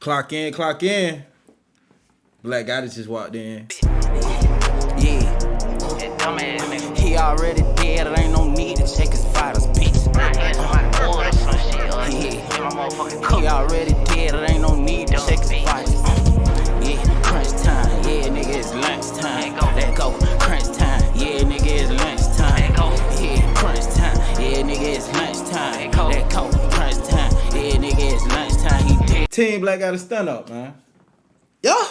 Clock in, clock in. Black guy that just walked in. Yeah. He already dead, there ain't no need to check his vitals, bitch. He already dead, there ain't no need to check his vitals. Yeah, crunch time, yeah, nigga, it's lunch time. Let go, crunch time, yeah, nigga, it's lunch time. Yeah, crunch time, yeah, nigga, it's lunch time. Let go, crunch time, yeah, nigga, it's lunch time. He dead. Team Black got to stand up, man. Yeah.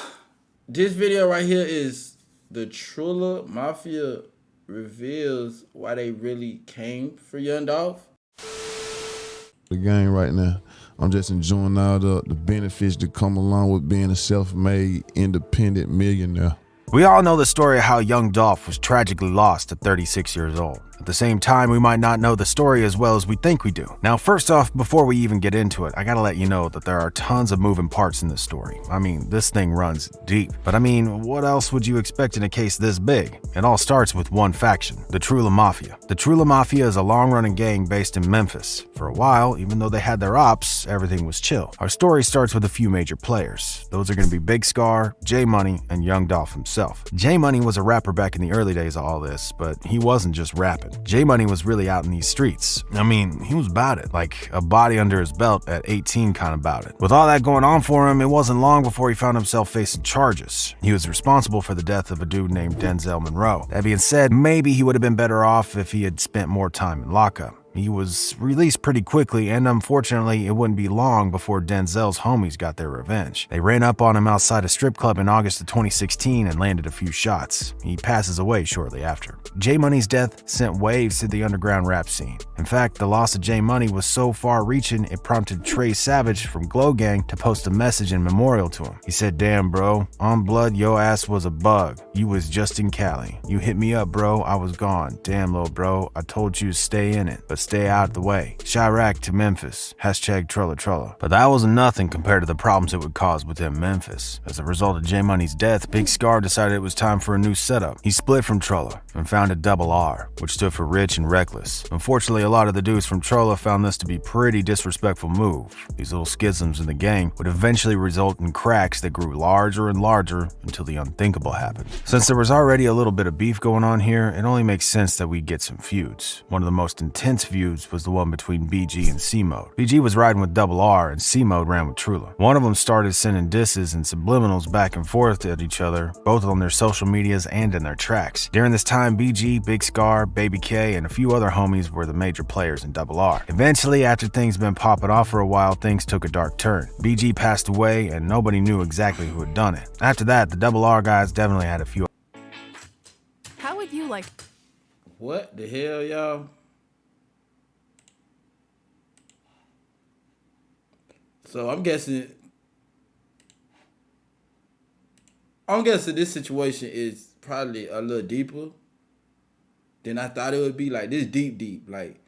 This video right here is the Trulla Mafia reveals why they really came for Young Dolph. The game right now. I'm just enjoying all the benefits that come along with being a self-made, independent millionaire. We all know the story of how young Dolph was tragically lost at 36 years old. At the same time, we might not know the story as well as we think we do. Now, first off, before we even get into it, I gotta let you know that there are tons of moving parts in this story. I mean, this thing runs deep. But I mean, what else would you expect in a case this big? It all starts with one faction, the Trulla Mafia. The Trulla Mafia is a long-running gang based in Memphis. For a while, even though they had their ops, everything was chill. Our story starts with a few major players. Those are gonna be Big Scar, J Money, and Young Dolph himself. J Money was a rapper back in the early days of all this, but he wasn't just rapping. J Money was really out in these streets. I mean, he was about it, like a body under his belt at 18 kind of about it. With all that going on for him, it wasn't long before he found himself facing charges. He was responsible for the death of a dude named Denzel Monroe. That being said, maybe he would have been better off if he had spent more time in lockup. He was released pretty quickly, and unfortunately, it wouldn't be long before Denzel's homies got their revenge. They ran up on him outside a strip club in August of 2016 and landed a few shots. He passes away shortly after. J Money's death sent waves to the underground rap scene. In fact, the loss of J Money was so far-reaching, it prompted Trey Savage from Glow Gang to post a message in memorial to him. He said, "Damn, bro, on blood, yo ass was a bug. You was just in Cali. You hit me up, bro, I was gone. Damn, little bro, I told you to stay in it, but stay out of the way. Chirac to Memphis. Hashtag Trulla Trulla." But that wasn't nothing compared to the problems it would cause within Memphis. As a result of J Money's death, Big Scar decided it was time for a new setup. He split from Trulla and founded Double R, which stood for Rich and Reckless. Unfortunately, a lot of the dudes from Trulla found this to be a pretty disrespectful move. These little schisms in the gang would eventually result in cracks that grew larger and larger until the unthinkable happened. Since there was already a little bit of beef going on here, it only makes sense that we get some feuds. One of the most intense feuds was the one between BG and C-Mode. BG was riding with Double R and C-Mode ran with Trulla. One of them started sending disses and subliminals back and forth at each other, both on their social medias and in their tracks. During this time, BG, Big Scar, Baby K, and a few other homies were the major players in Double R. Eventually, after things been popping off for a while, things took a dark turn. BG passed away and nobody knew exactly who had done it. After that, the Double R guys definitely had a few. How would you like? What the hell, y'all? So I'm guessing this situation is probably a little deeper than I thought it would be. Like, this deep. Like,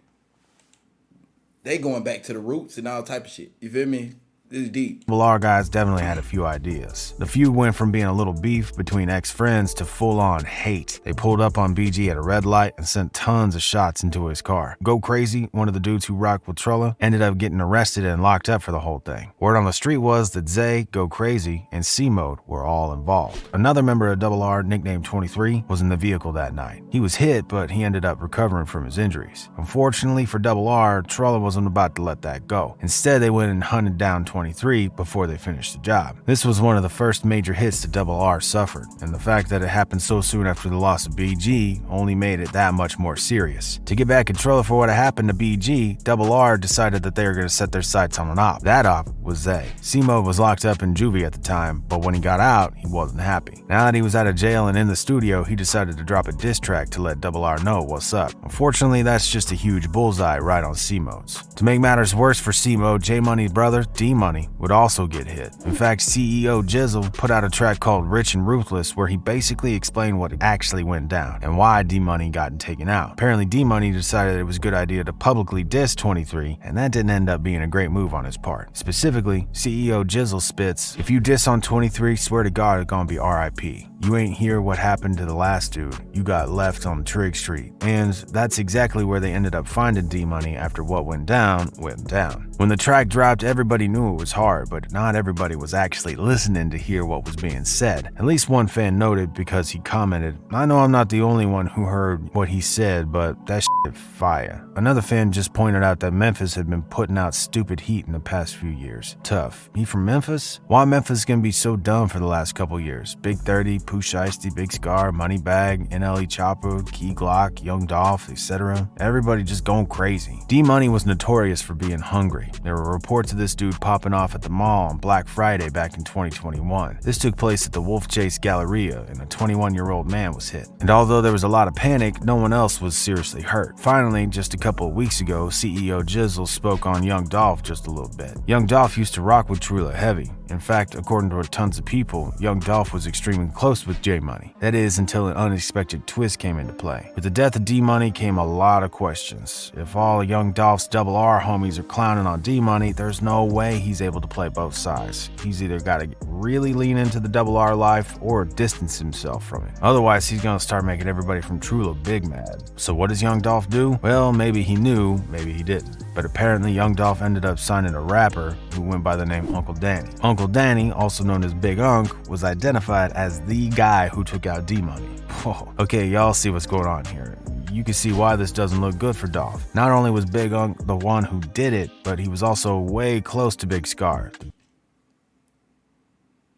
they going back to the roots and all type of shit. You feel me? This is deep. Double R guys definitely had a few ideas. The feud went from being a little beef between ex-friends to full-on hate. They pulled up on BG at a red light and sent tons of shots into his car. Go Crazy, one of the dudes who rocked with Trulla, ended up getting arrested and locked up for the whole thing. Word on the street was that Zay, Go Crazy, and C-Mode were all involved. Another member of Double R, nicknamed 23, was in the vehicle that night. He was hit, but he ended up recovering from his injuries. Unfortunately for Double R, Trulla wasn't about to let that go. Instead, they went and hunted down 23 before they finished the job. This was one of the first major hits that Double R suffered, and the fact that it happened so soon after the loss of BG only made it that much more serious. To get back at Trulla for what had happened to BG, Double R decided that they were going to set their sights on an op. That op was Zay. C-Mode was locked up in juvie at the time, but when he got out, he wasn't happy. Now that he was out of jail and in the studio, he decided to drop a diss track to let Double R know what's up. Unfortunately, that's just a huge bullseye right on C-Mode's. To make matters worse for C-Mode, J Money's brother, D Money, would also get hit. In fact, CEO Jizzle put out a track called Rich and Ruthless where he basically explained what actually went down and why D Money got taken out. Apparently, D Money decided it was a good idea to publicly diss 23, and that didn't end up being a great move on his part. Specifically, CEO Jizzle spits, "If you diss on 23, swear to God it's gonna be RIP. You ain't hear what happened to the last dude. You got left on Trig Street. And that's exactly where they ended up finding D-Money after what went down, went down. When the track dropped, everybody knew it was hard, but not everybody was actually listening to hear what was being said. At least one fan noted because he commented, "I know I'm not the only one who heard what he said, but that shit fire." Another fan just pointed out that Memphis had been putting out stupid heat in the past few years. Tough. He from Memphis? Why Memphis gonna be so dumb for the last couple years? Big 30, Pooh Shiesty, Big Scar, Moneybag, NLE Chopper, Key Glock, Young Dolph, etc. Everybody just going crazy. D-Money was notorious for being hungry. There were reports of this dude popping off at the mall on Black Friday back in 2021. This took place at the Wolf Chase Galleria, and a 21-year-old man was hit. And although there was a lot of panic, no one else was seriously hurt. Finally, just a couple of weeks ago, CEO Jizzle spoke on Young Dolph just a little bit. Young Dolph used to rock with Trulla heavy. In fact, according to tons of people, Young Dolph was extremely close with J-Money. That is, until an unexpected twist came into play. With the death of D-Money came a lot of questions. If all of Young Dolph's Double R homies are clowning on D-Money, there's no way he's able to play both sides. He's either got to really lean into the Double R life or distance himself from it. Otherwise, he's gonna start making everybody from Trulla big mad. So what does Young Dolph do? Well, maybe he knew, maybe he didn't. But apparently Young Dolph ended up signing a rapper who went by the name Uncle Danny. Uncle Danny, also known as Big Unk, was identified as the guy who took out D-Money. Whoa. Okay, y'all see what's going on here. You can see why this doesn't look good for Dolph. Not only was Big Unk the one who did it, but he was also way close to Big Scar.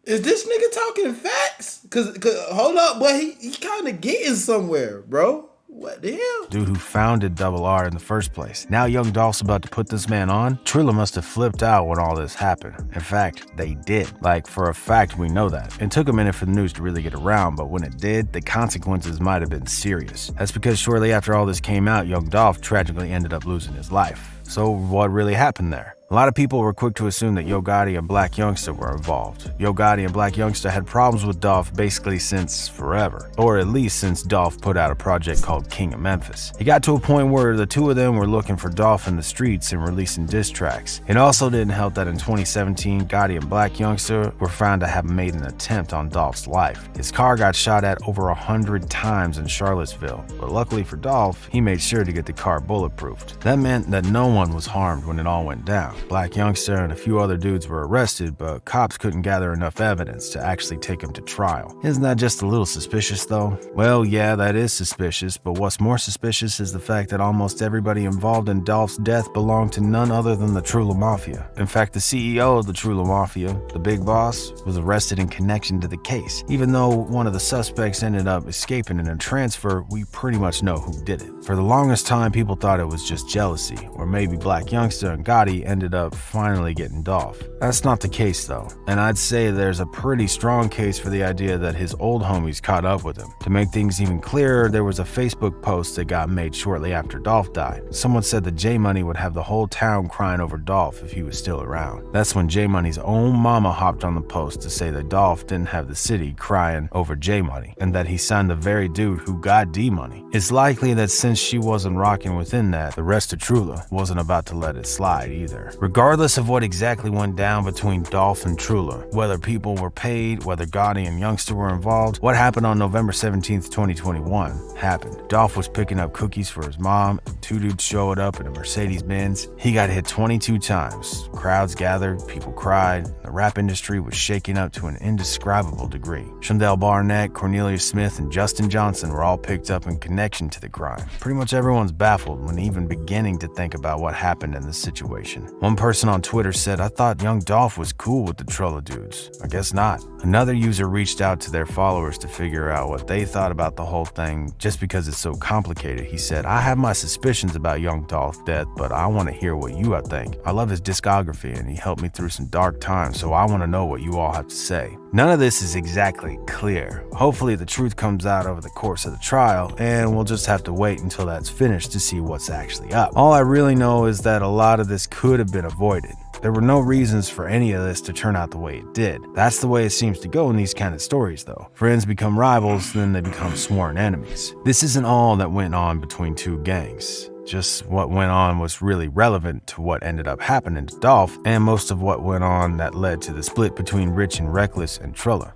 Is this nigga talking facts? Cause hold up, but he kind of getting somewhere, bro. What the hell? Dude who founded Double R in the first place. Now Young Dolph's about to put this man on? Trulla must have flipped out when all this happened. In fact, they did. Like, for a fact, we know that. It took a minute for the news to really get around, but when it did, the consequences might have been serious. That's because shortly after all this came out, Young Dolph tragically ended up losing his life. So what really happened there? A lot of people were quick to assume that Yo Gotti and Black Youngster were involved. Yo Gotti and Black Youngster had problems with Dolph basically since forever, or at least since Dolph put out a project called King of Memphis. It got to a point where the two of them were looking for Dolph in the streets and releasing diss tracks. It also didn't help that in 2017, Gotti and Black Youngster were found to have made an attempt on Dolph's life. His car got shot at over 100 times in Charlottesville, but luckily for Dolph, he made sure to get the car bulletproofed. That meant that no one was harmed when it all went down. Black Youngster and a few other dudes were arrested, but cops couldn't gather enough evidence to actually take him to trial. Isn't that just a little suspicious though? Well, yeah, that is suspicious, but what's more suspicious is the fact that almost everybody involved in Dolph's death belonged to none other than the Trulla Mafia. In fact, the CEO of the Trulla Mafia, the big boss, was arrested in connection to the case. Even though one of the suspects ended up escaping in a transfer, we pretty much know who did it. For the longest time, people thought it was just jealousy, or maybe Black Youngster and Gotti ended up finally getting Dolph. That's not the case though, and I'd say there's a pretty strong case for the idea that his old homies caught up with him. To make things even clearer, there was a Facebook post that got made shortly after Dolph died. Someone said that J-Money would have the whole town crying over Dolph if he was still around. That's when J-Money's own mama hopped on the post to say that Dolph didn't have the city crying over J-Money, and that he signed the very dude who got D-Money. It's likely that since she wasn't rocking within that, the rest of Trulla wasn't about to let it slide either. Regardless of what exactly went down between Dolph and Trulla, whether people were paid, whether Gotti and Youngster were involved, what happened on November 17th, 2021 happened. Dolph was picking up cookies for his mom, and two dudes showed up in a Mercedes-Benz. He got hit 22 times. Crowds gathered, people cried. The rap industry was shaken up to an indescribable degree. Shondell Barnett, Cornelius Smith, and Justin Johnson were all picked up in connection to the crime. Pretty much everyone's baffled when even beginning to think about what happened in this situation. One person on Twitter said, "I thought Young Dolph was cool with the Trulla dudes. I guess not." Another user reached out to their followers to figure out what they thought about the whole thing just because it's so complicated. He said, "I have my suspicions about Young Dolph's death, but I want to hear what you think. I love his discography and he helped me through some dark times, so I want to know what you all have to say." None of this is exactly clear. Hopefully the truth comes out over the course of the trial, and we'll just have to wait until that's finished to see what's actually up. All I really know is that a lot of this could have been avoided. There were no reasons for any of this to turn out the way it did. That's the way it seems to go in these kind of stories though. Friends become rivals, then they become sworn enemies. This isn't all that went on between two gangs. Just what went on was really relevant to what ended up happening to Dolph, and most of what went on that led to the split between Rich and Reckless and Trulla.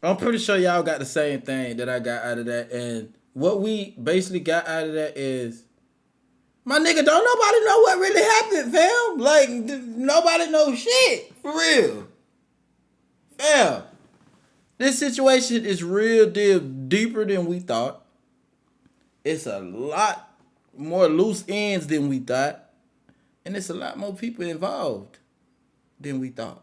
I'm pretty sure y'all got the same thing that I got out of that. And what we basically got out of that is, my nigga, don't nobody know what really happened, fam. Like, nobody knows shit. For real. Fam. This situation is real deal deeper than we thought. It's a lot more loose ends than we thought. And it's a lot more people involved than we thought.